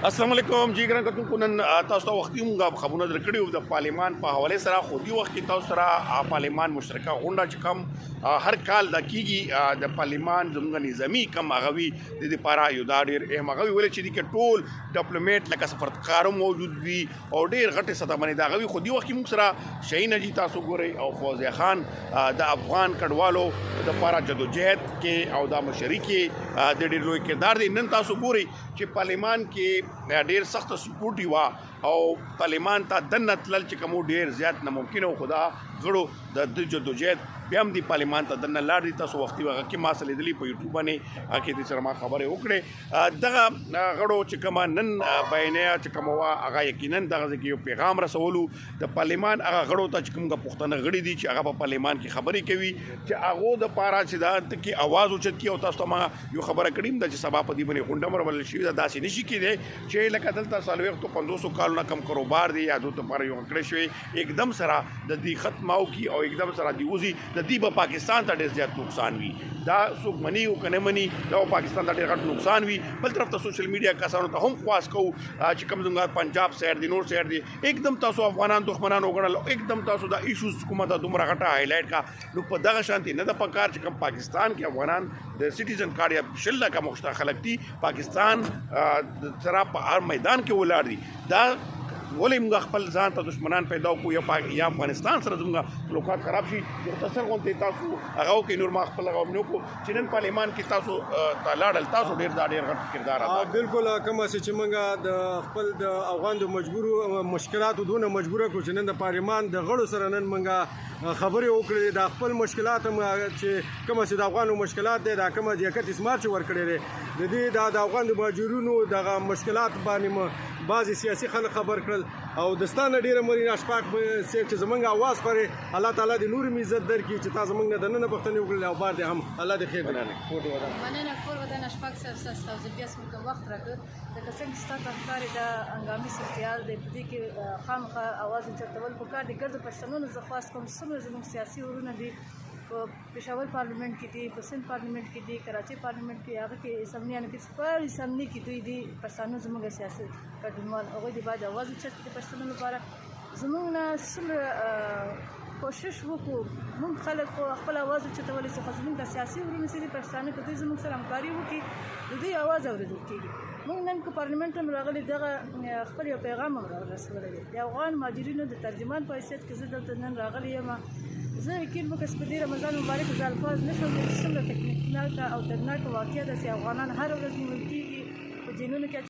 السلام علیکم جی ګران کتونکو نن تاسو ته وختي مونږه خبرونه درکړي وو د پارلیمان په حواله سره خو دی وخت کې تاسو سره پارلیمان مشترکه غونډه چې کوم هر کال د کیږي د پارلیمان زموږ نظامی کم هغوی د دې لپاره یو دا ډېر اهم هغوی ولې چې دي کې ټول ډیپلوماټ لکه سفارتکارو موجود وي او ډېر غټې سطح باندې د هغوی خو دی وخت کې موږ سره شهین اجي تاسو ګورئ او فوزیه خان د افغان کډوالو د لپاره جدوجہد کې او د مشري کې د ډېر لوی کردار دی. نن تاسو ګورئ چې پارلیمان کې ډیر سخت سکیورټي وا او پارلیمان ته دننه تلل چې کوم ډیر زیات ناممکن او خدا غړو د جدوجہد بیا هم د پارلیمان ته دننه لاړ دي. تاسو وختي وغه کې ما سره لیدلي په یوټیوب باندې کې د سره ما خبرې وکړې دغه غړو چې کوم نن بیانیه چې کوم وا هغه یقینا دغه ځکه یو پیغام رسولو د پارلیمان هغه غړو ته چې کوم پښتنه غړي دي چې هغه په پارلیمان کې خبرې کوي چې هغه د پاره چې دا کې आवाज اوچت کی او تاسو ته ما یو خبره کړم د سبا په دی باندې غونډه مرول شي دا داسې نشي کېدی چې لکه دلته سالويخ تو 500 کالونه کم کاروبار دی یا دوه لپاره یو کړی شوی एकदम سره د دې ختماو کی او एकदम سره دی وزي د دې په پاکستان ته ډېر زیات نقصان وي دا څوک مني او کنه مني دا پاکستان ته ډېر غټ نقصان وي. بل طرف ته سوشل میډیا کسانو ته هم خواس کو چې کوم څنګه پنجاب سایډ دی نور سایډ دی एकदम تاسو افغانان دښمنان وګڼل एकदम تاسو دا ایشوز حکومت دومره غټه هایلایټ کا نو په دغه شانتي نه د پکار چې کوم پاکستان کې افغانان د سټیزن کارت یا شل کا مخته خلک دي پاکستان سره په هر میدان کې ولاړ دي دا ولې موږ خپل ځان ته دشمنان پیدا کو یا افغانستان سره زموږ لوکات خراب شي مختصر غونډه تاسو هغه کې نور ما خپل غوښنو کو چې نن پارلیمان کې تاسو لاړل تاسو ډېر غټ کردار ادا بالکل کوم چې موږ د خپل د افغان د مجبورو مشکلاتو دونه مجبوره کو چې نن د پارلیمان د غړو سره نن موږ خبرې وکړې د خپل مشکلات چې کوم چې د افغانو مشکلات دي دا کوم د 31 مارچ ورکړې دي د دې د افغان د ماجورونو د مشکلات باندې بعضی سیاسي خلک خبر کړل او دستانه ډیره مرینا شپاک سیف چې زمونږ आवाज پرې الله تعالی دې نور می عزت درکړي چې تاسو موږ نه دنه پښتنې وکړل او بار دې هم الله دې خیر ورکړي. مننه کول ودان شپاک سر تاسو بیا سم وخت راکړ د کسان ستاسو افکار د انګامي سختیال د دې کې خامخا आवाज چتول په کار دي ګرځ پښتنونو زخواست کوم سمره زموږ سیاسي ورونه دي پېښور پارلیمنت کې دي په سند پارلیمنت کې دي کراچي پارلیمنت کې هغه کې اسمبلیانو کې پر اسمبلی کې دوی دي پښتانه زموږ سیاسي ګډونوال هغوی د باید اواز اوچت کړي د پښتنو لپاره زموږ نه څومره کوشش وکړو موږ خلک خپل اواز اوچتولی څخه زموږ د سیاسي ورونو سره پښتانه که دوی زموږ سره همکاري وکړي د دوی اواز اورېدل کېږي. موږ نن که پارلیمنت هم راغلي دغه خپل یو پیغام هم رسولی دی د افغان مهاجرینو د ترجمان په حیثیت کې زه دلته نن راغلی یم. زه یقین وکړم چې په دې رمضان مبارک زه الفاظ نه شم چې څومره تکنیکناکه او دردناکه واقعه ده چې افغانان هر ورځ نیول کېږي په جینونو کې